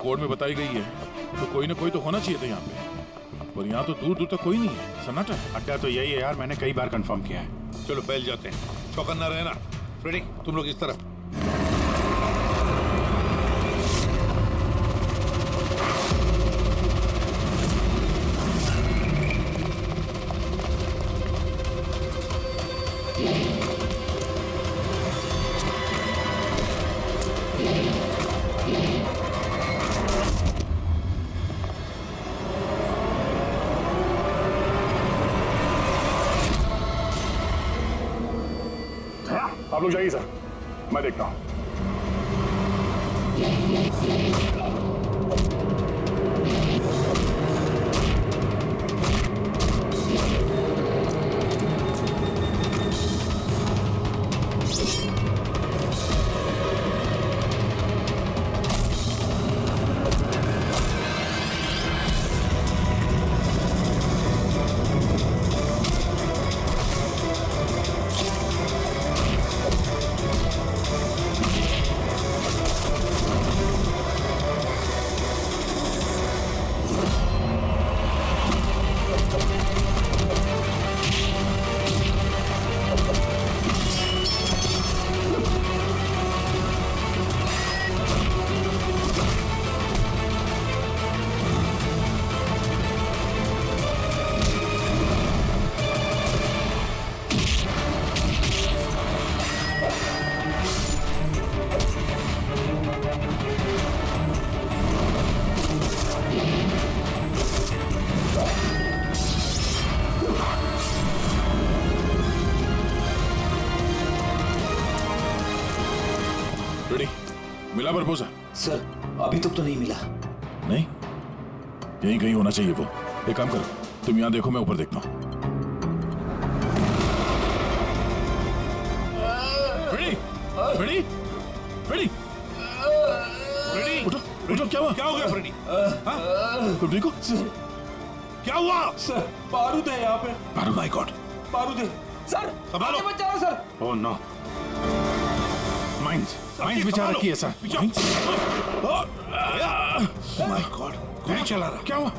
Code में बताई गई है तो कोई ना कोई तो होना चाहिए था यहाँ पे, और यहाँ तो दूर दूर तक कोई नहीं है, सन्नाटा है। अड्डा तो यही है यार, मैंने कई बार कंफर्म किया है। चलो पहले जाते हैं, चौकन्ना रहना। फ्रेडी तुम लोग इस तरफ। आप लोग जाइए सर, मैं देखता हूं। मिला प्रपोजल? सर अभी तक तो नहीं मिला। नहीं, यहीं कहीं होना चाहिए वो। एक काम करो, तुम यहाँ देखो, मैं ऊपर देखता हूँ। फ्रेडी, फ्रेडी, फ्रेडी, उठो, उठो। क्या हुआ? क्या हो गया फ्रेडी? तुम ठीक हो? क्या हुआ? सर बारूद है यहाँ पे। बारूद? माय गॉड, बारूद है सर। संभालो। बचाओ सर। ओह नो, माइंस बिचारा रखी है सर। माय गॉड, गोली चला रहा। क्या हुआ?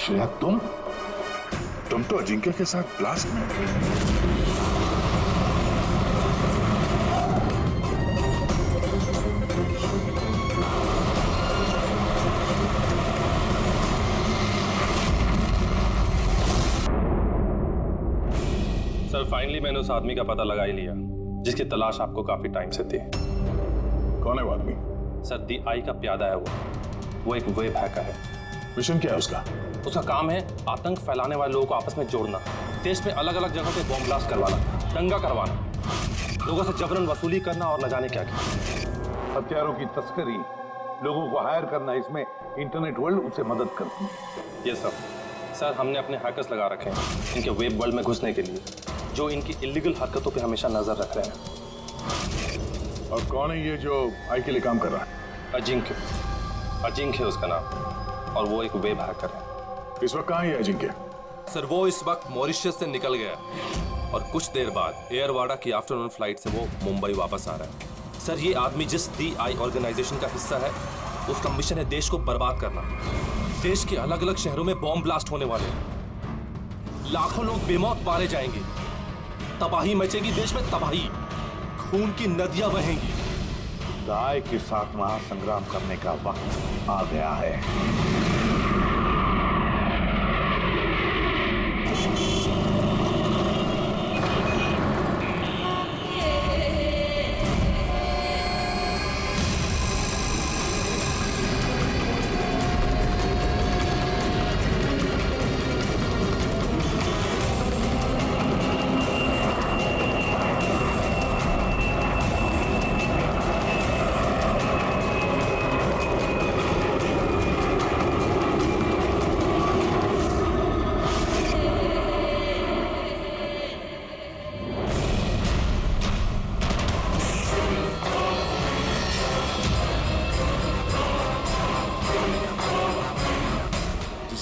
श्रेया, तुम तो अजिंक्य के साथ ब्लास्ट में। सर फाइनली मैंने उस आदमी का पता लगा ही लिया जिसकी तलाश आपको काफी टाइम से थी। कौन है वो आदमी? सर दी आई का प्यादा है वो एक वेब हैकर है। मिशन क्या है उसका? उसका काम है आतंक फैलाने वाले लोगों को आपस में जोड़ना, देश में अलग अलग जगह पे बॉम्ब ब्लास्ट करवाना, दंगा करवाना, लोगों से जबरन वसूली करना और न जाने क्या क्या। हथियारों की तस्करी, लोगों को हायर करना, इसमें इंटरनेट वर्ल्ड उसे मदद करती है। ये सर हमने अपने हैकर्स लगा रखे हैं इनके वेब वर्ल्ड में घुसने के लिए, जो इनकी इलीगल हरकतों पे हमेशा नजर रख रहे हैं। और कौन है ये जो आई के लिए काम कर रहा है? अजिंक्य उसका नाम, और वो एक वेब हैकर है। इस वक्त कहाँ है अजिंक्य? सर वो इस वक्त मॉरिशस से निकल गया और कुछ देर बाद एयरवाडा की आफ्टरनून फ्लाइट से वो मुंबई वापस आ रहा है। सर ये आदमी जिस दी आई ऑर्गेनाइजेशन का हिस्सा है, उसका मिशन है देश को बर्बाद करना। देश के अलग अलग शहरों में बॉम्ब ब्लास्ट होने वाले हैं, लाखों लोग बेमौत मारे जाएंगे, तबाही मचेगी, देश में तबाही, खून की नदियां बहेंगी। दाई के साथ महासंग्राम करने का वक्त आ गया है।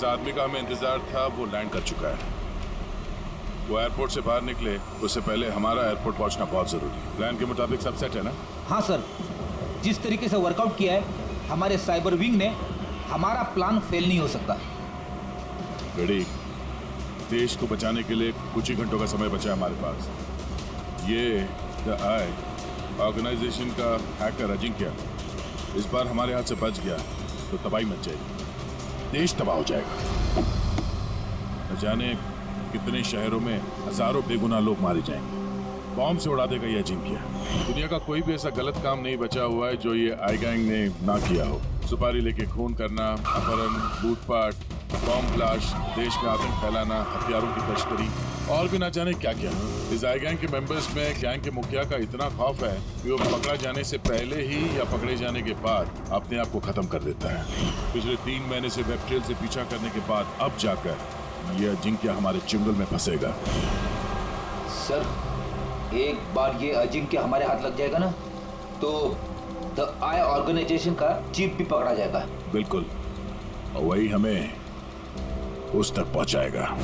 जिस आदमी का हमें इंतजार था वो लैंड कर चुका है। वो एयरपोर्ट से बाहर निकले उससे पहले हमारा एयरपोर्ट पहुंचना बहुत जरूरी है। प्लान के मुताबिक सब सेट है ना? हाँ सर, जिस तरीके से वर्कआउट किया है हमारे साइबर विंग ने, हमारा प्लान फेल नहीं हो सकता। रेडी? देश को बचाने के लिए कुछ ही घंटों का समय बचा है हमारे पास। ये द आई ऑर्गेनाइजेशन का हैकर अजिंक्य इस बार हमारे हाथ से बच गया तो तबाही मच जाएगी, देश तबाह हो जाएगा। न जाने कितने शहरों में हजारों बेगुनाह लोग मारे जाएंगे। बॉम्ब से उड़ा देगा ये अजिंक्य। दुनिया का कोई भी ऐसा गलत काम नहीं बचा हुआ है जो ये आई गैंग ने ना किया हो। सुपारी लेके खून करना, अपहरण, लूटपाट, बॉम्ब ब्लास्ट, देश में आतंक फैलाना, हथियारों की तस्करी और भी ना जाने क्या क्या। इस आई गैंग के मेंबर्स में गैंग के मुखिया का इतना खौफ है कि वो पकड़ा जाने से पहले ही या पकड़े जाने के बाद अपने आप को खत्म कर देता है। पिछले 3 महीने से वेब ट्रेल से पीछा करने के बाद अब जाकर ये अजिंक्य हमारे चुंगल में फंसेगा। सर, एक बार ये अजिंक्य हमारे हाथ लग जाएगा ना तो द आई ऑर्गेनाइजेशन का चीफ भी पकड़ा जाएगा। बिल्कुल, और वही हमें उस तक पहुंचाएगा।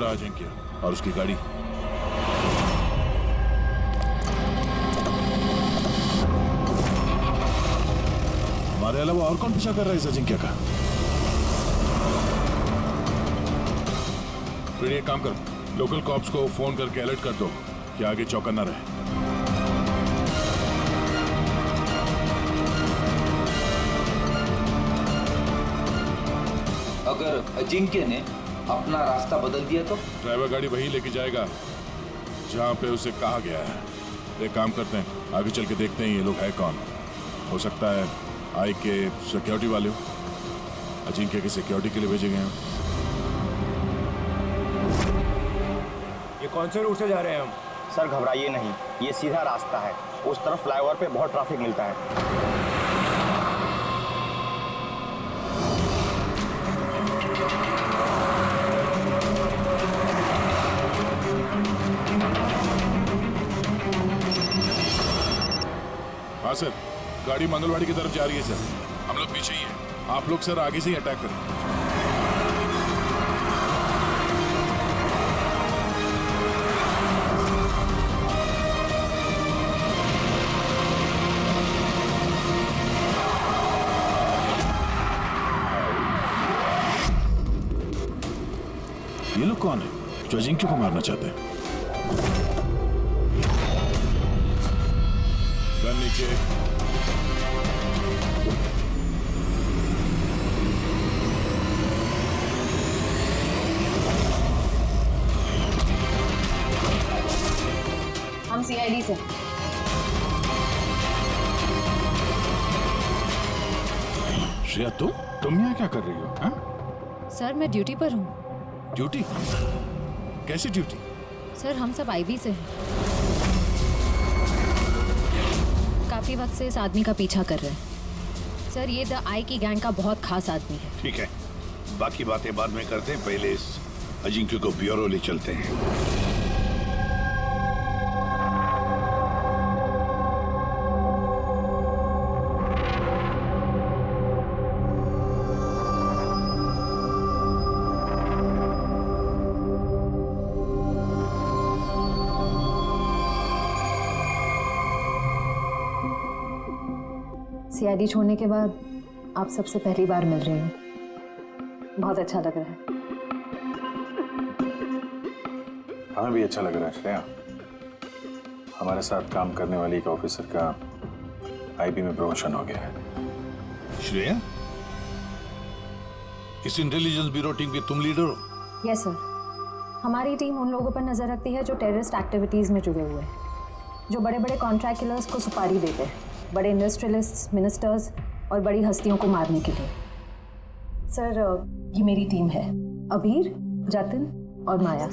अजिंक्य और उसकी गाड़ी। हमारे अलावा और कौन पीछा कर रहा है इस अजिंक्य का? फिर एक काम कर, लोकल कॉप्स को फोन करके अलर्ट कर दो कि आगे चौकन्ना रहे। अगर अजिंक्य ने अपना रास्ता बदल दिया तो? ड्राइवर गाड़ी वही लेके जाएगा जहाँ पे उसे कहा गया है। एक काम करते हैं, आगे चल के देखते हैं ये लोग है कौन। हो सकता है आई के सिक्योरिटी वाले हो, अजिंक्य की सिक्योरिटी के लिए भेजे गए हैं। ये कौन से रूट से जा रहे हैं हम? सर घबराइए नहीं, ये सीधा रास्ता है। उस तरफ फ्लाईओवर पे बहुत ट्रैफिक मिलता है। हाँ सर, गाड़ी मंगलवाड़ी की तरफ जा रही है सर। हम लोग पीछे ही हैं। आप लोग सर आगे से ही अटैक करें। ये लोग कौन है जो अजिंक्य को मारना चाहते हैं? गन नीचे। हम सीआईडी से। श्रेया, तुम यहाँ क्या कर रही हो? हाँ? सर मैं ड्यूटी पर हूँ। ड्यूटी? कैसी ड्यूटी? सर हम सब आईबी से हैं। काफी वक्त से इस आदमी का पीछा कर रहे हैं। सर ये द आई की गैंग का बहुत खास आदमी है। ठीक है, बाकी बातें बाद में करते हैं, पहले इस अजिंक्य को ब्यूरो ले चलते हैं। सीआईडी छोड़ने के बाद आप सबसे पहली बार मिल रही हूँ, बहुत अच्छा लग रहा है। हमें भी अच्छा लग रहा है श्रेया। हमारे साथ काम करने वाली एक ऑफिसर का आईबी में प्रमोशन हो गया है। श्रेया, इस इंटेलिजेंस ब्यूरो टीम के तुम लीडर हो? यस सर, हमारी टीम उन लोगों पर नजर रखती है जो टेररिस्ट एक्टिविटीज में जुड़े हुए हैं, जो बड़े बड़े कॉन्ट्रैक्ट किलर्स को सुपारी देते हैं। बड़े इंडस्ट्रियलिस्ट्स, मिनिस्टर्स और बड़ी हस्तियों को मारने के लिए। सर ये मेरी टीम है, अबीर, जतिन और माया।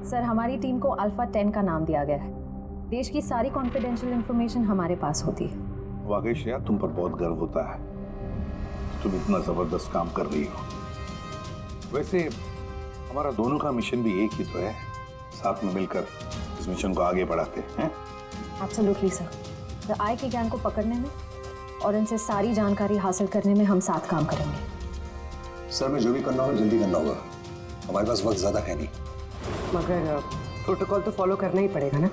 सर हमारी टीम को अल्फा 10 का नाम दिया गया है। देश की सारी कॉन्फिडेंशियल इंफॉर्मेशन हमारे पास होती है। वाकई श्रेया, तुम पर बहुत गर्व होता है, तुम इतना जबरदस्त काम कर रही हो। वैसे हमारा दोनों का मिशन भी एक ही तो है, साथ में मिलकर इस मिशन को आगे बढ़ाते हैं। Absolutely sir. द आई की गैंग को पकड़ने में और इनसे सारी जानकारी हासिल करने में हम साथ काम करेंगे। सर मैं जो भी करना होगा जल्दी करना होगा, हमारे पास वक्त ज्यादा है नहीं। मगर प्रोटोकॉल तो फॉलो करना ही पड़ेगा ना।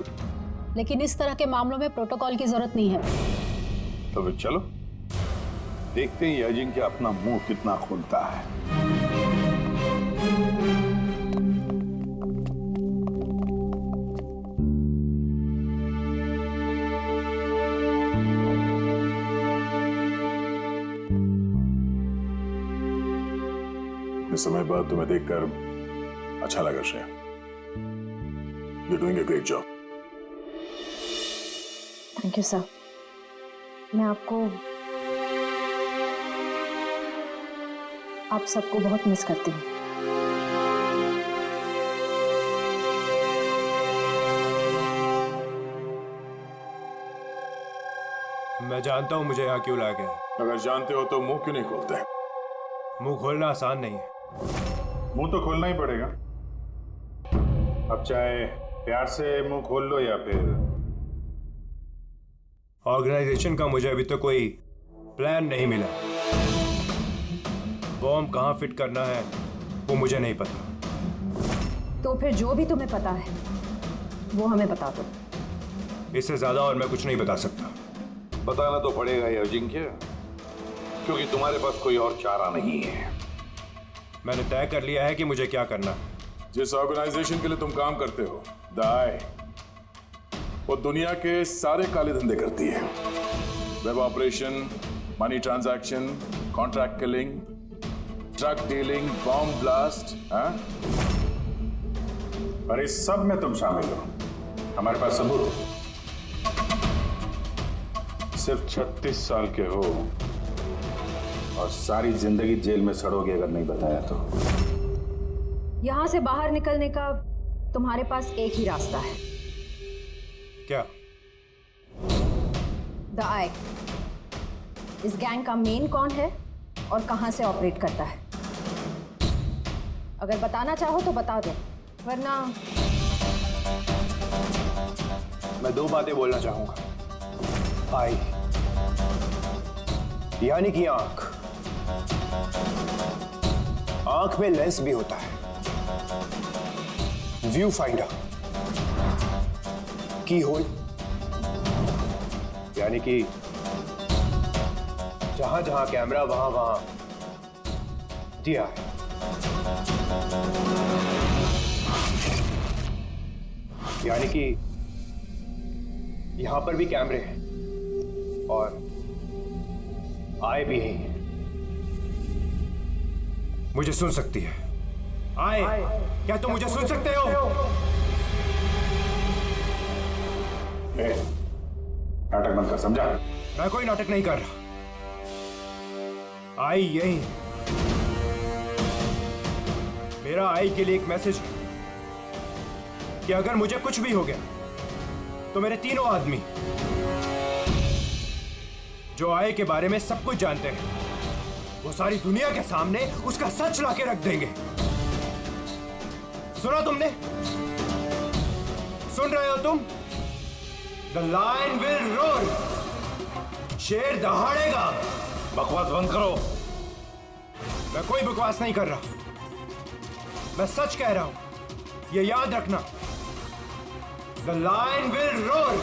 लेकिन इस तरह के मामलों में प्रोटोकॉल की जरूरत नहीं है। तो फिर चलो देखते हैं अजिंक्य अपना मुंह कितना खोलता है। इतने समय बाद तुम्हें देखकर अच्छा लगा Shreya. You're doing a great job. Thank you sir. मैं आप सबको बहुत मिस करती हूँ। मैं जानता हूँ मुझे यहाँ क्यों लाया गया है। अगर जानते हो तो मुंह क्यों नहीं खोलते? मुंह खोलना आसान नहीं है। मुंह तो खोलना ही पड़ेगा। अब चाहे प्यार से मुंह खोल लो या फिर ऑर्गेनाइजेशन का मुझे अभी तक कोई प्लान नहीं मिला। बॉम्ब कहाँ फिट करना है वो मुझे नहीं पता। तो फिर जो भी तुम्हें पता है वो हमें बता दो। इससे ज्यादा और मैं कुछ नहीं बता सकता। बताना तो पड़ेगा ये अजिंक्य, क्योंकि तुम्हारे पास कोई और चारा नहीं है। मैंने तय कर लिया है कि मुझे क्या करना है। जिस ऑर्गेनाइजेशन के लिए तुम काम करते हो, द आई, वो दुनिया के सारे काले धंधे करती है। Web operation, money transaction, contract killing, drug dealing, bomb blast. और इस सब में तुम शामिल हो। हमारे पास सबूत हो। सिर्फ 36 साल के हो और सारी जिंदगी जेल में सड़ोगे अगर नहीं बताया तो। यहाँ से बाहर निकलने का तुम्हारे पास एक ही रास्ता है। क्या? द आई। इस गैंग का मेन कौन है और कहां से ऑपरेट करता है? अगर बताना चाहो तो बता दो, वरना मैं 2 बातें बोलना चाहूंगा। आई यानी कि आंख। आंख में लेंस भी होता है, व्यू फाइंडर, की होल, यानी कि जहां जहां कैमरा वहां वहां दिया है। यानी कि यहां पर भी कैमरे हैं और आए भी हैं। मुझे सुन सकती है। आए, क्या तुम मुझे सुन सकते हो? नाटक बंद कर, समझा? मैं कोई नाटक नहीं कर रहा। आई यही है। मेरा आई के लिए एक मैसेज है कि अगर मुझे कुछ भी हो गया तो मेरे तीनों आदमी जो आई के बारे में सब कुछ जानते हैं, वो सारी दुनिया के सामने उसका सच लाके रख देंगे। सुना तुमने? सुन रहे हो तुम? The lion will roar। शेर दहाड़ेगा। बकवास बंद करो। मैं कोई बकवास नहीं कर रहा, मैं सच कह रहा हूं। ये याद रखना, The lion will roar।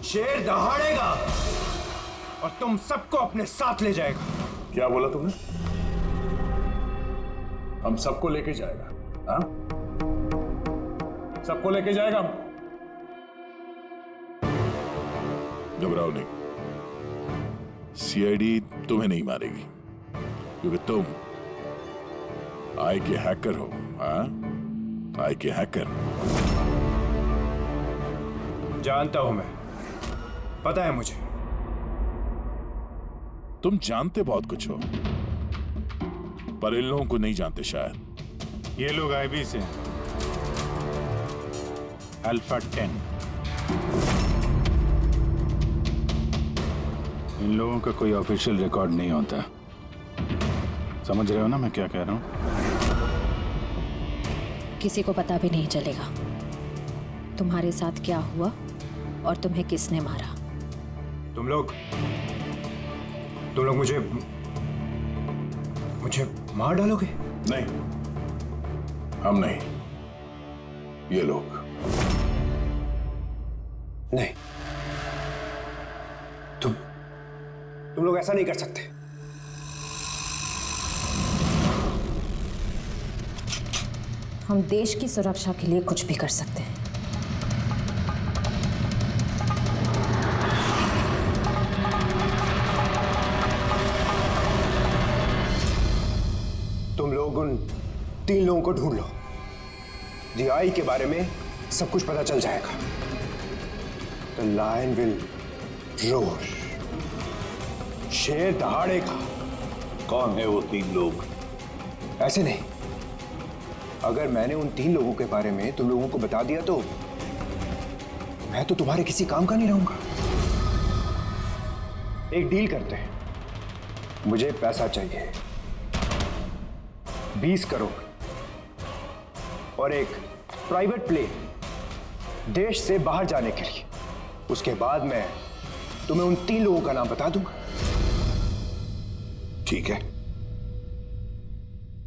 शेर दहाड़ेगा और तुम सबको अपने साथ ले जाएगा। क्या बोला तुमने? हम सबको लेके जाएगा? हाँ? सबको लेके जाएगा हमको? घबराओ नहीं, सीआईडी तुम्हें नहीं मारेगी, क्योंकि तुम आई के हैकर हो। हाँ, आई के हैकर। जानता हूं मैं, पता है मुझे। तुम जानते बहुत कुछ हो, पर इन लोगों को नहीं जानते शायद। ये लोग आईबी से हैं, अल्फा 10। इन लोगों का कोई ऑफिशियल रिकॉर्ड नहीं होता। समझ रहे हो ना मैं क्या कह रहा हूं? किसी को पता भी नहीं चलेगा तुम्हारे साथ क्या हुआ और तुम्हें किसने मारा। तुम लोग मुझे मार डालोगे? नहीं, हम नहीं, ये लोग। नहीं, तुम लोग ऐसा नहीं कर सकते। हम देश की सुरक्षा के लिए कुछ भी कर सकते हैं। तुम लोग उन 3 लोगों को ढूंढ लो। DI के बारे में सब कुछ पता चल जाएगा। The lion will roar। शेर दहाड़ेगा। कौन है वो 3 लोग? ऐसे नहीं, अगर मैंने उन 3 लोगों के बारे में तुम लोगों को बता दिया तो मैं तो तुम्हारे किसी काम का नहीं रहूंगा। एक डील करते हैं, मुझे पैसा चाहिए 20 करोड़ और एक प्राइवेट प्लेन देश से बाहर जाने के लिए। उसके बाद मैं तुम्हें उन 3 लोगों का नाम बता दूंगा। ठीक है,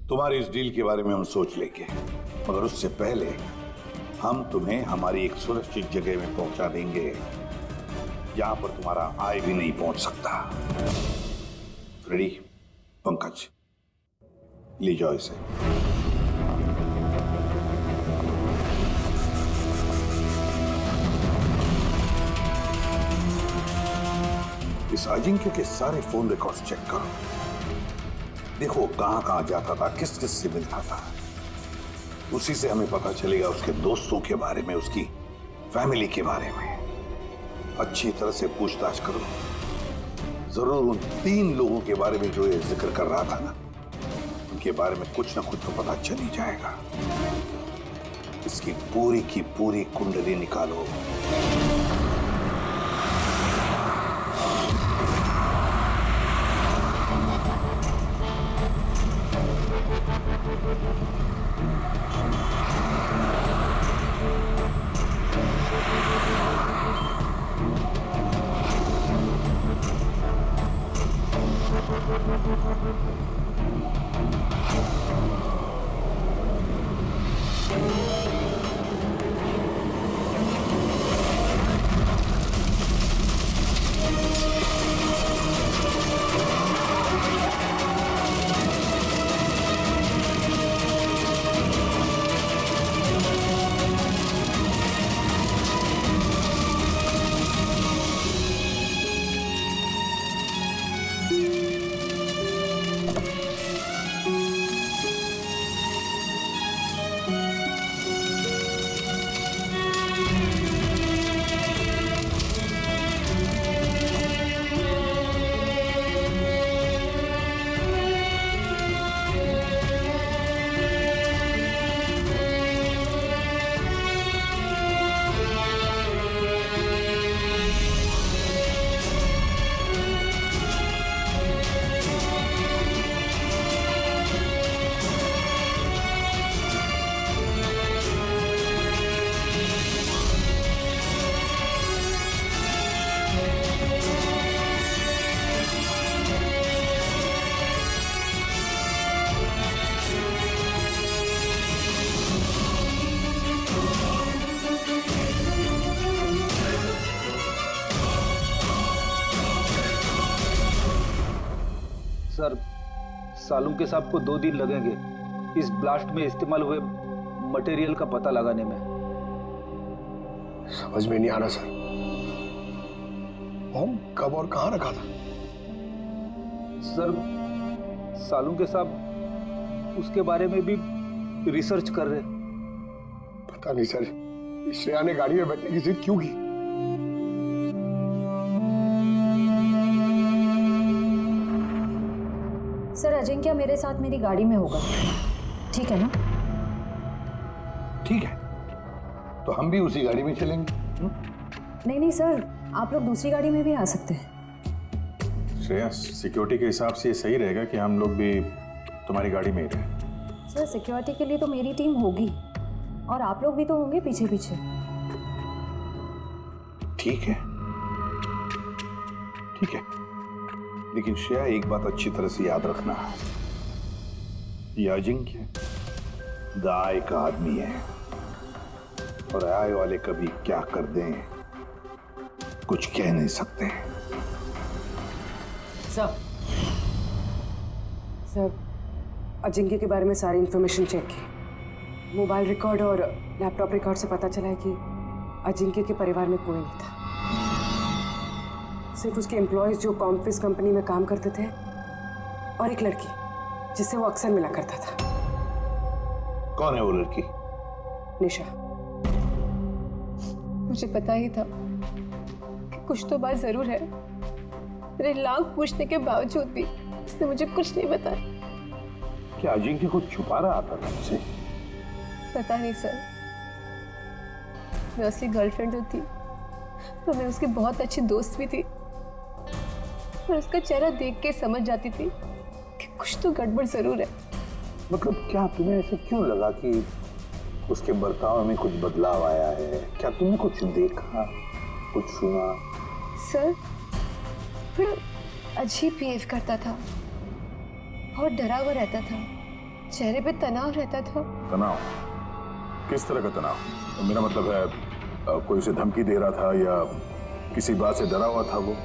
तुम्हारी इस डील के बारे में हम सोच लेंगे, मगर उससे पहले हम तुम्हें हमारी एक सुरक्षित जगह में पहुंचा देंगे, जहां पर तुम्हारा आई भी नहीं पहुंच सकता। फ्रेडी, पंकज, ले जाओ इसे। इस अजिंक्य के सारे फोन रिकॉर्ड्स चेक करो। देखो कहां कहां जाता था, किस किस से मिलता था। उसी से हमें पता चलेगा उसके दोस्तों के बारे में, उसकी फैमिली के बारे में। अच्छी तरह से पूछताछ करो। जरूर उन 3 लोगों के बारे में जो ये जिक्र कर रहा था ना, उनके बारे में कुछ ना कुछ तो पता चल ही जाएगा। इसकी पूरी की पूरी कुंडली निकालो। सर, सालुंके साहब को 2 दिन लगेंगे इस ब्लास्ट में इस्तेमाल हुए मटेरियल का पता लगाने में। समझ में नहीं आ रहा सर, बॉम्ब कब और कहां रखा था? सर, सालुंके साहब उसके बारे में भी रिसर्च कर रहे। पता नहीं सर, श्रेया ने गाड़ी में बैठने की जिद क्यों की? मेरे साथ मेरी गाड़ी में होगा, ठीक है ना? ठीक है, तो हम भी उसी गाड़ी में चलेंगे। नहीं नहीं सर, आप लोग दूसरी गाड़ी में भी आ सकते हैं। श्रेया, सिक्योरिटी के हिसाब से ये सही रहेगा कि हम लोग भी तुम्हारी गाड़ी में ही रहें। सर सिक्योरिटी के लिए तो मेरी टीम होगी और आप लोग भी तो होंगे पीछे पीछे। ठीक है, ठीक है, लेकिन श्रेया एक बात अच्छी तरह से याद रखना, ये अजिंक्य द आई का आदमी है और आई वाले कभी क्या कर दें कुछ कह नहीं सकते। सर, अजिंक्य के बारे में सारी इंफॉर्मेशन चेक की। मोबाइल रिकॉर्ड और लैपटॉप रिकॉर्ड से पता चला है कि अजिंक्य के परिवार में कोई नहीं था। सिर्फ उसके एम्प्लॉयज जो कॉम्फिस कंपनी में काम करते थे और एक लड़की जिससे वो अक्सर मिला करता था। कौन है वो लड़की? निशा। मुझे पता ही था कि कुछ तो बात जरूर है। मेरे लाख पूछने के बावजूद भी उसने मुझे कुछ नहीं बताया। क्या अजिंक्य कुछ छुपा रहा था तुमसे? पता नहीं सर, मैं उसकी गर्लफ्रेंड जो थी तो मैं उसकी बहुत अच्छी दोस्त भी थी और उसका चेहरा देख के समझ जाती थी कि कुछ तो गड़बड़ जरूर है। मतलब क्या तुम्हें ऐसे क्यों लगा कि उसके बर्ताव में कुछ बदलाव आया है? क्या तुमने कुछ देखा, कुछ सुना? सर थोड़ा अजीब बिहेव करता था, बहुत डरा हुआ रहता था, चेहरे पे तनाव रहता था। तनाव? किस तरह का तनाव? तो मेरा मतलब है कोई उसे धमकी दे रहा था या किसी बात से डरा हुआ था वो?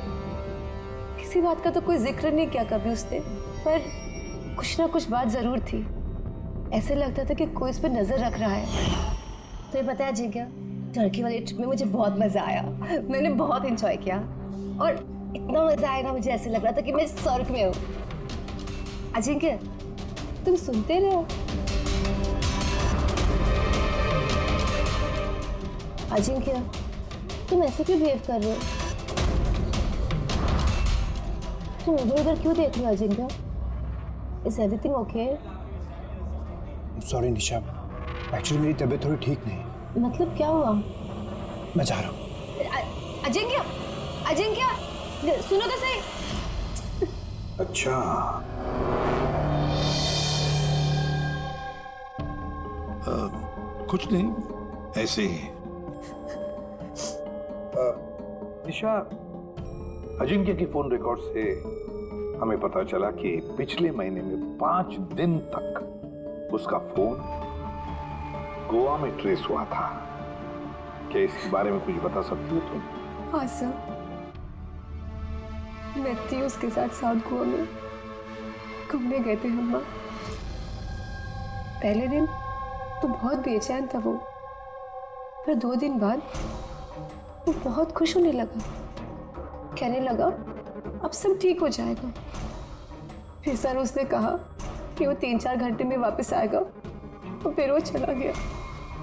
किसी बात का तो कोई जिक्र नहीं किया कभी उसने, पर कुछ ना कुछ बात जरूर थी। ऐसे लगता था कि कोई उस पर नजर रख रहा है। तो ये पता है जी क्या, टर्की वाली ट्रिप में मुझे बहुत मजा आया। मैंने बहुत एंजॉय किया और इतना मजा आया ना, मुझे ऐसे लग रहा था कि मैं स्वर्ग में हूँ। अजिंक्य, तुम सुनते रहो। अजिंक्य, तुम ऐसे क्यों बिहेव कर रहे हो? तुम इधर उधर क्यों देख रहे हो Ajinkya? Is everything okay? Sorry Nisha, actually मेरी तबीयत थोड़ी ठीक नहीं। मतलब क्या हुआ? मैं जा रहा हूँ। अजिंक्य, अजिंक्य सुनो तो सही। अच्छा, कुछ नहीं, ऐसे ही। निशा, अजिंक्य की फोन रिकॉर्ड से हमें पता चला कि पिछले महीने में 5 दिन तक उसका फोन गोवा में ट्रेस हुआ था। क्या इसके बारे में कुछ बता सकती हो तुम? हाँ सर, मैं थी उसके साथ साउथ गोवा में, घूमने गए थे हम। पहले दिन तो बहुत बेचैन था वो, पर 2 दिन बाद वो बहुत खुश होने लगा, कहने लगा अब सब ठीक हो जाएगा। फिर सर उसने कहा कि वो 3-4 घंटे में वापस आएगा और फिर वो चला गया।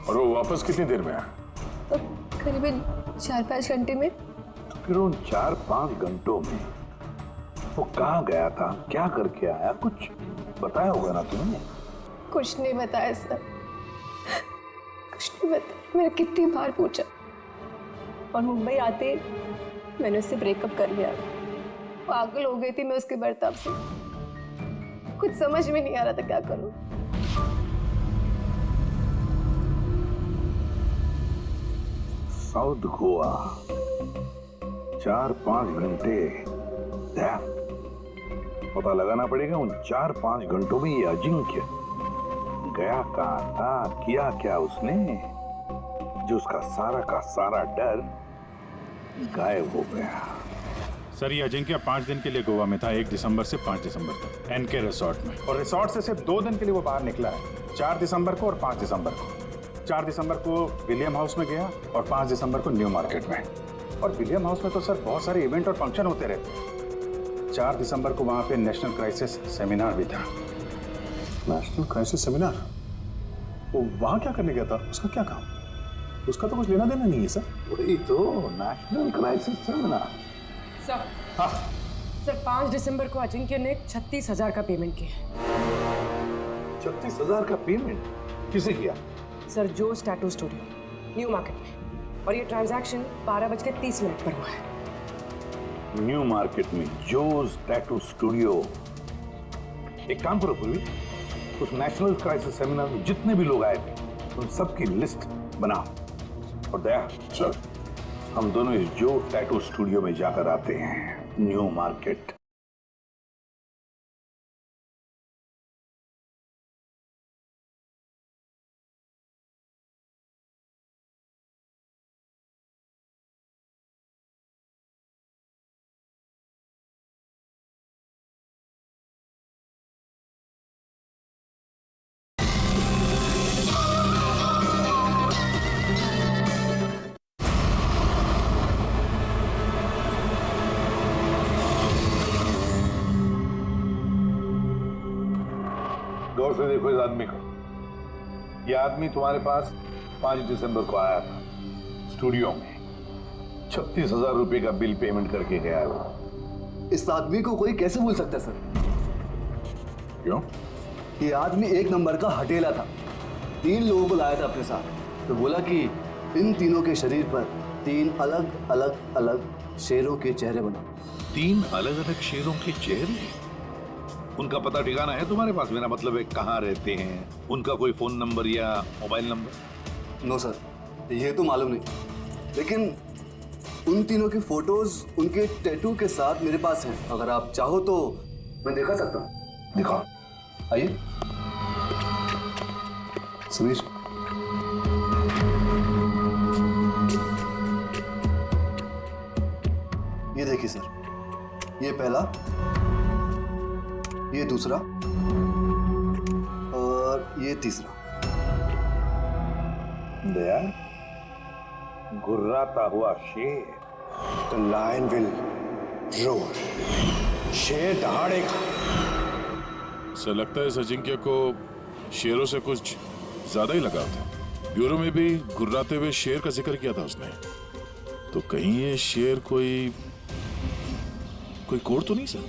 और वो वापस कितनी देर में आया? करीबन 4-5 घंटे में। तो फिर उन 4-5 घंटों में वो कहाँ गया था, क्या करके आया, कुछ बताया होगा ना तुमने? कुछ नहीं बताया सर, कुछ नहीं बताया। मैंने कितनी बार पूछा और मुंबई आते मैंने उससे ब्रेकअप कर लिया। पागल हो गई थी मैं उसके बर्ताव से, कुछ समझ में नहीं आ रहा था क्या करूं। साउथ गोवा 4-5 घंटे, पता लगाना पड़ेगा उन 4-5 घंटों में ये अजिंक्य गया कहाँ था, किया क्या उसने, जो उसका सारा का सारा डर गायब हो गया। सर, ये अजिंक्य 5 दिन के लिए गोवा में था, 1 दिसंबर से 5 दिसंबर तक एनके रिसोर्ट में। और रिसोर्ट से सिर्फ 2 दिन के लिए वो बाहर निकला है, 4 दिसंबर को और 5 दिसंबर को। 4 दिसंबर को विलियम हाउस में गया और 5 दिसंबर को न्यू मार्केट में। और विलियम हाउस में तो सर बहुत सारे इवेंट और फंक्शन होते रहते। 4 दिसंबर को वहाँ पे नेशनल क्राइसिस सेमिनार भी था। National crisis seminar? वो वहाँ क्या करने गया था? उसका क्या काम? उसका तो कुछ लेना देना नहीं है सर। वही तो नेशनल क्राइसिस सेमिनार। सर, हाँ सर 5 दिसंबर को अजिंक्य ने 36,000 का पेमेंट किया। 36,000 का पेमेंट किसे किया? सर जोस टैटू स्टूडियो न्यू मार्केट में, और ये ट्रांजैक्शन 12:30 पर हुआ है। न्यू मार्केट में जोस टैटू स्टूडियो। एक काम करो पूर्वी, उस नेशनल क्राइसिस सेमिनार में जितने भी लोग आए थे उन सबकी लिस्ट बनाओ। और दया सर, हम दोनों इस जो टैटू स्टूडियो में जाकर आते हैं, न्यू मार्केट। गौर से देखो इस आदमी को। यह आदमी तुम्हारे पास 5 दिसंबर को आया था स्टूडियो में। 36,000 रुपए का बिल पेमेंट करके गया है वो। इस आदमी को कोई कैसे भूल सकता है सर? क्यों? ये आदमी एक नंबर का हटेला था। 3 लोगों को लाया था अपने साथ, तो बोला कि इन तीनों के शरीर पर 3 अलग अलग अलग शेरों के चेहरे बनाओ। 3 अलग अलग शेरों के चेहरे? उनका पता ठिकाना है तुम्हारे पास? मेरा मतलब है कहाँ रहते हैं, उनका कोई फोन नंबर या मोबाइल नंबर? नो सर, ये तो मालूम नहीं, लेकिन उन तीनों की फोटोज उनके टैटू के साथ मेरे पास हैं। अगर आप चाहो तो मैं दिखा सकता हूँ। दिखाओ। आइए सुनीश। ये देखिए सर, ये पहला, ये दूसरा और ये तीसरा। दया, गुर्राता हुआ शेर। The lion will roar. शेर दहाड़ेगा। सर लगता है इस अजिंक्य को शेरों से कुछ ज्यादा ही लगाव था। ब्यूरो में भी गुर्राते हुए शेर का जिक्र किया था उसने। तो कहीं ये शेर कोई कोड तो नहीं सर?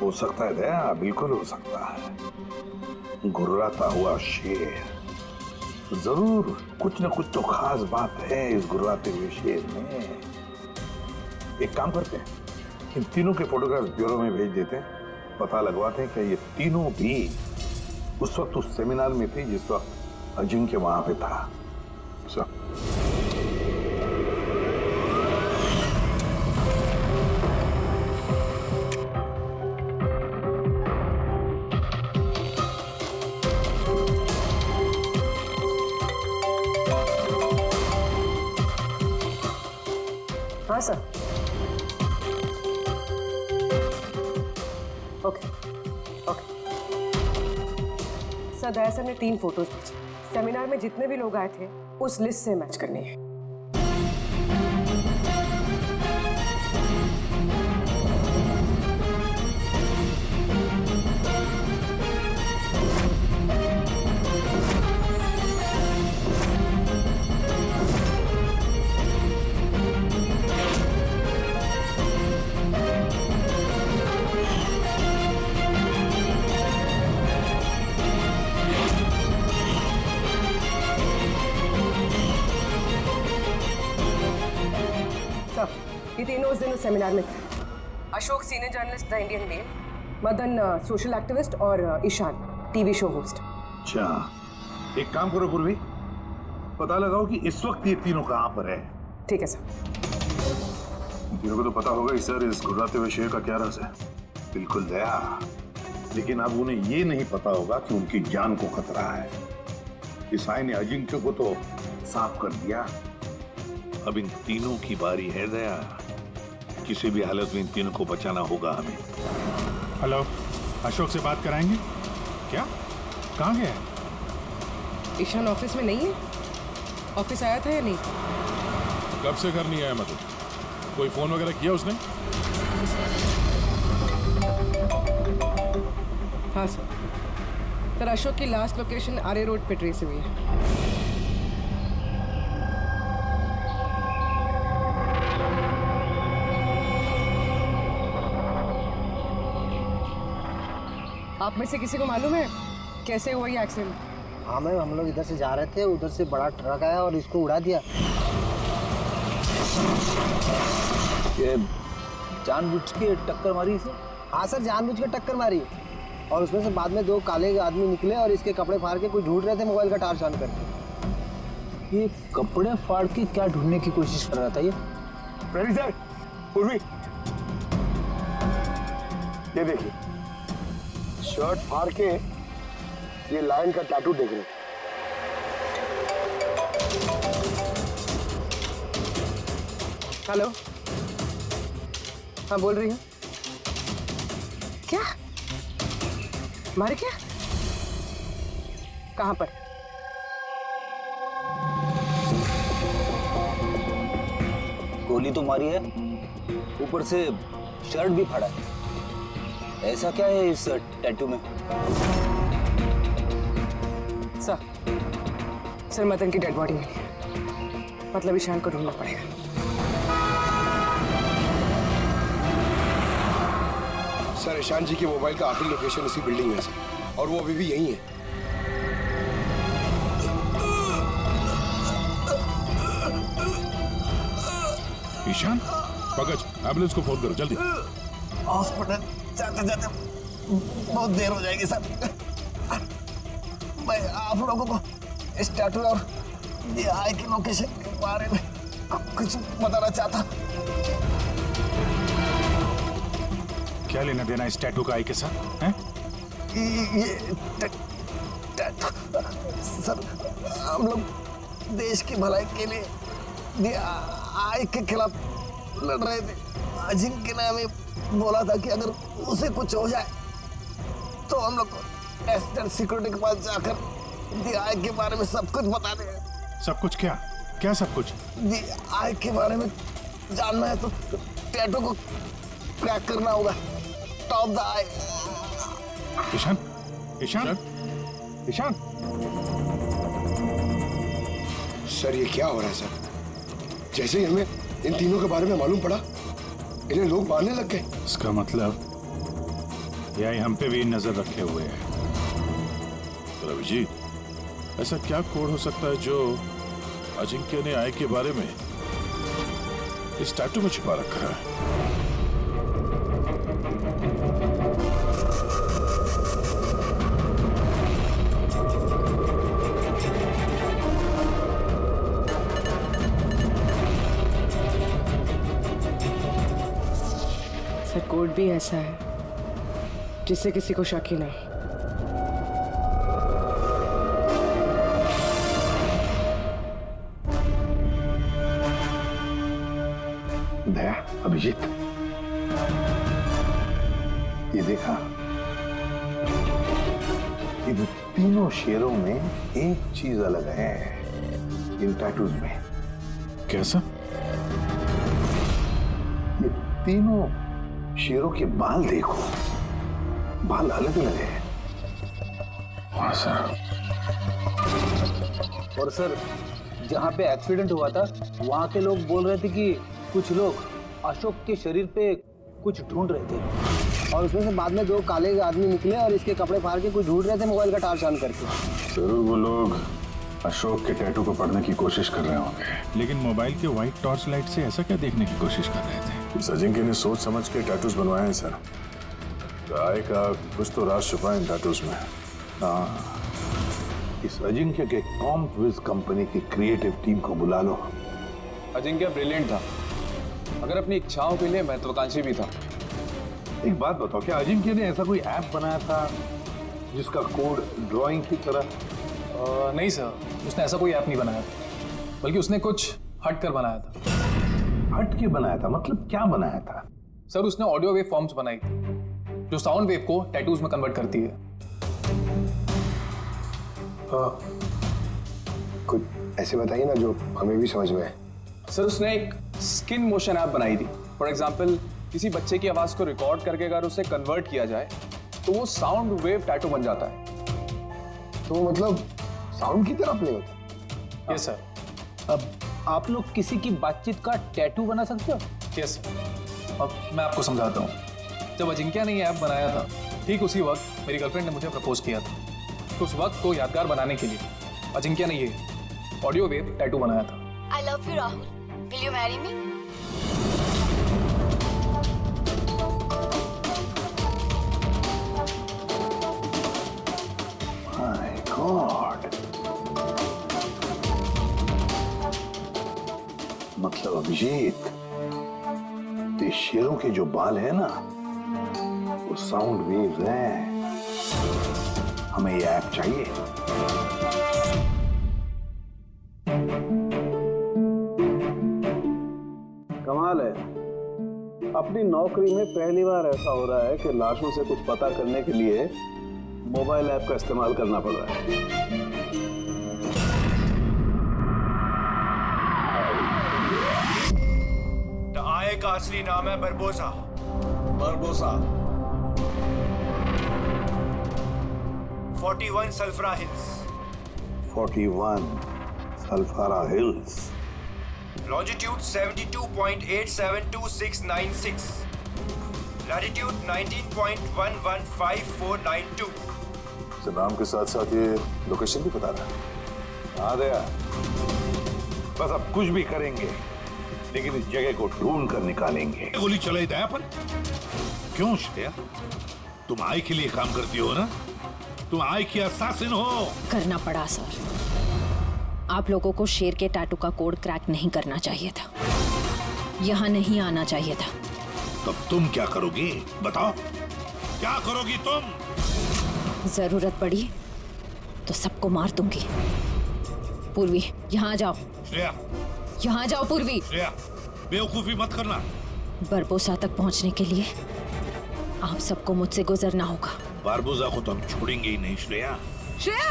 हो सकता है दया, बिल्कुल हो सकता है। गुर्राता हुआ शेर, जरूर कुछ न कुछ तो खास बात है इस गुर्राते हुए शेर में। एक काम करते हैं, इन तीनों के फोटोग्राफ ब्यूरो में भेज देते हैं, पता लगवाते हैं कि ये तीनों भी उस वक्त उस सेमिनार में थे जिस वक्त अजिंक्य वहां पे था। सर हाँ सर। ओके ओके सर, दया सर ने 3 फोटोज भेजी। सेमिनार में जितने भी लोग आए थे उस लिस्ट से मैच करनी है। ये तीनों उस दिन उस सेमिनार में थे। Ashok senior journalist the Indian mail, Madan social activist और ईशान टीवी शो होस्ट। अच्छा, एक काम करो पूर्वी, पता लगाओ कि इस वक्त ये तीनों कहां पर है। ठीक है सर। तीनों को तो पता होगा कि सर इस गुर्राते हुए शेर का क्या राज है। बिल्कुल दया, लेकिन अब उन्हें ये नहीं पता होगा कि उनकी जान को खतरा है। ईसाई ने अजिंक्य को तो साफ कर दिया, अब इन तीनों की बारी है दया। किसी भी हालत में इन तीनों को बचाना होगा हमें। हेलो, अशोक से बात कराएंगे क्या? कहाँ गया है? ईशान ऑफिस में नहीं है? ऑफिस आया था या नहीं? कब से घर नहीं आया? मतलब कोई फोन वगैरह किया उसने? हाँ सर, अशोक की लास्ट लोकेशन आरे रोड पे ट्रेस हुई है। आप में से किसी को मालूम है कैसे हुआ ये एक्सीडेंट? हाँ मैम, हम लोग इधर से जा रहे थे, उधर से बड़ा ट्रक आया और इसको उड़ा दिया। ये जानबूझ के टक्कर मारी इसे? हाँ सर, जानबूझ के टक्कर मारी और उसमें से बाद में 2 काले आदमी निकले और इसके कपड़े फाड़ के कुछ ढूंढ रहे थे मोबाइल का टार्च ऑन करके। ये कपड़े फाड़ के क्या ढूंढने की कोशिश कर रहा था ये? रवि सर, उर्वी, ये देखिए, शर्ट फाड़ के ये लायन का टैटू देख रहे थे। हेलो, हाँ बोल रही हूँ। क्या मारे? क्या? कहाँ पर? गोली तो मारी है, ऊपर से शर्ट भी फाड़ा है। ऐसा क्या है इस टैटू में? सर मदन की डेड बॉडी मिली है, मतलब ईशान को ढूंढना पड़ेगा। सर ईशान जी के मोबाइल का आखिरी लोकेशन इसी बिल्डिंग में है सर, और वो अभी भी यहीं है। ईशान, पंकज, एम्बुलेंस को फोन करो जल्दी। हॉस्पिटल जाते जाते बहुत देर हो जाएगी सर। मैं आप लोगों को इस टैटू और DI की लोकेशन के बारे में कुछ बताना चाहता। क्या लेना देना इस टैटू का आई के साथ हैं? ये टैटू सर, हम लोग देश की भलाई के लिए DI के खिलाफ लड़ रहे थे। अजिंक्य ने हमें बोला था कि अगर उसे कुछ हो जाए तो हम लोग एस्टेट सिक्योरिटी के पास जाकर DI के बारे में सब कुछ बता देंगे। सब कुछ क्या? क्या सब कुछ? DI के बारे में जानना है तो टैटू को क्रैक करना होगा। Top the eye. Ishan, Ishan, Ishan. Sir ये क्या हो रहा है सर? जैसे ही हमें इन तीनों के बारे में मालूम पड़ा, इन्हें लोग मारने लग गए। इसका मतलब यही हम पे भी नजर रखे हुए है। रवि, ऐसा क्या कोड हो सकता है जो अजिंक्य ने आय के बारे में इस टैटू में छिपा रखा है? सर कोड भी ऐसा है जिससे किसी को शक ही नहीं। दया, अभिजीत, ये देखा, इन तीनों शेरों में एक चीज अलग है इन टैटूज में। कैसा? ये तीनों शेरों के बाल देखो, बाल अलग अलग है। हाँ सर। और सर जहाँ पे एक्सीडेंट हुआ था वहाँ के लोग बोल रहे थे कि कुछ लोग अशोक के शरीर पे कुछ ढूंढ रहे थे और उसमें से बाद में 2 काले आदमी निकले और इसके कपड़े फाड़ के कुछ ढूंढ रहे थे मोबाइल का टार्च ऑन करके। जरूर वो लोग अशोक के टैटू को पढ़ने की कोशिश कर रहे होंगे, लेकिन मोबाइल के व्हाइट टॉर्च लाइट से ऐसा क्या देखने की कोशिश कर रहे थे? इस अजिंक्य ने सोच समझ के टैटूज बनवाए हैं सर। आय का कुछ तो राज छुपा है इन टैटूज में। हाँ, इस अजिंक्य के कॉम्पविज कंपनी की क्रिएटिव टीम को बुला लो। अजिंक्य ब्रिलियंट था, अगर अपनी इच्छाओं के लिए महत्वाकांक्षी भी था। एक बात बताओ, क्या अजिंक्य ने ऐसा कोई ऐप बनाया था जिसका कोड ड्राइंग की तरह? नहीं सर, उसने ऐसा कोई ऐप नहीं बनाया था, बल्कि उसने कुछ हट कर बनाया था। हट के बनाया था? मतलब क्या बनाया था? सर उसने ऑडियो वेव फॉर्म्स बनाई थी जो साउंड वेव को टैटूज में कन्वर्ट करती है। कुछ ऐसे बताइए ना जो हमें भी समझ में आए। सर उसने एक स्किन मोशन ऐप बनाई थी। फॉर एग्जाम्पल, किसी बच्चे की आवाज को रिकॉर्ड करके अगर उसे कन्वर्ट किया जाए तो वो साउंड वेव टैटू बन जाता है। तो मतलब साउंड की तरह प्ले होता है? Yes sir. अब आप लोग किसी की बातचीत का टैटू बना सकते हो? Yes sir. अब मैं आपको समझाता हूँ। जब अजिंक्य ने ये ऐप बनाया था, ठीक उसी वक्त मेरी गर्लफ्रेंड ने मुझे प्रपोज किया था, तो उस वक्त को यादगार बनाने के लिए अजिंक्य ने ये ऑडियो वेव टैटू बनाया था। I love you, Rahul. Will you marry me? My God. मतलब अभिजीत, ये शेरों के जो बाल है ना, वो साउंड वेव्स हैं। हमें ये ऐप चाहिए। कमाल है, अपनी नौकरी में पहली बार ऐसा हो रहा है कि लाशों से कुछ पता करने के लिए मोबाइल ऐप का इस्तेमाल करना पड़ रहा है। आय का असली नाम है बरबोसा। बरबोसा 41 सल्फरा हिल्स। 41 सल्फारा हिल्स। Longitude 72.872696, latitude 19.115492। से नाम के साथ साथ ये लोकेशन भी बता रहा है। हाँ दया, बस अब कुछ भी करेंगे, लेकिन इस जगह को ढूंढ कर निकालेंगे। गोली चलाई दया पर क्यों श्रेया? तुम आय के लिए काम करती हो ना? तुम आय की असासिन हो। करना पड़ा सर। आप लोगों को शेर के टैटू का कोड क्रैक नहीं करना चाहिए था, यहाँ नहीं आना चाहिए था। तब तुम क्या करोगी? बताओ, क्या करोगी तुम? जरूरत पड़ी तो सबको मार दूंगी। पूर्वी, यहाँ जाओ। श्रेया, यहाँ जाओ पूर्वी। श्रेया, बेवकूफी मत करना। बरबोसा तक पहुंचने के लिए आप सबको मुझसे गुजरना होगा। बारबोसा को तो हम छोड़ेंगे ही नहीं श्रेया। श्रेया!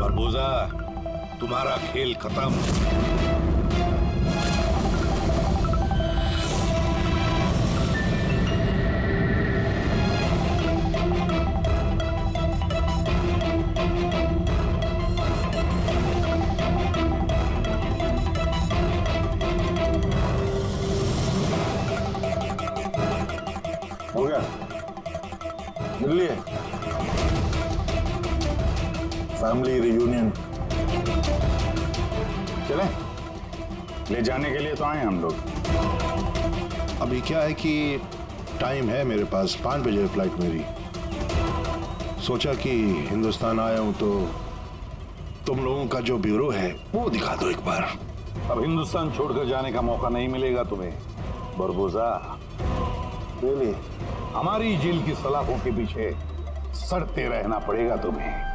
बरबोसा, तुम्हारा खेल खत्म। हो गया, मिल लिए फैमिली रियूनियन। चलें, ले जाने के लिए तो आए हम लोग। अभी क्या है कि टाइम है मेरे पास, 5 बजे फ्लाइट मेरी। सोचा कि हिंदुस्तान आया हूं तो तुम लोगों का जो ब्यूरो है वो दिखा दो एक बार। अब हिंदुस्तान छोड़कर जाने का मौका नहीं मिलेगा तुम्हें बरबोसा। हमारी जेल की सलाखों के पीछे सड़ते रहना पड़ेगा तुम्हें।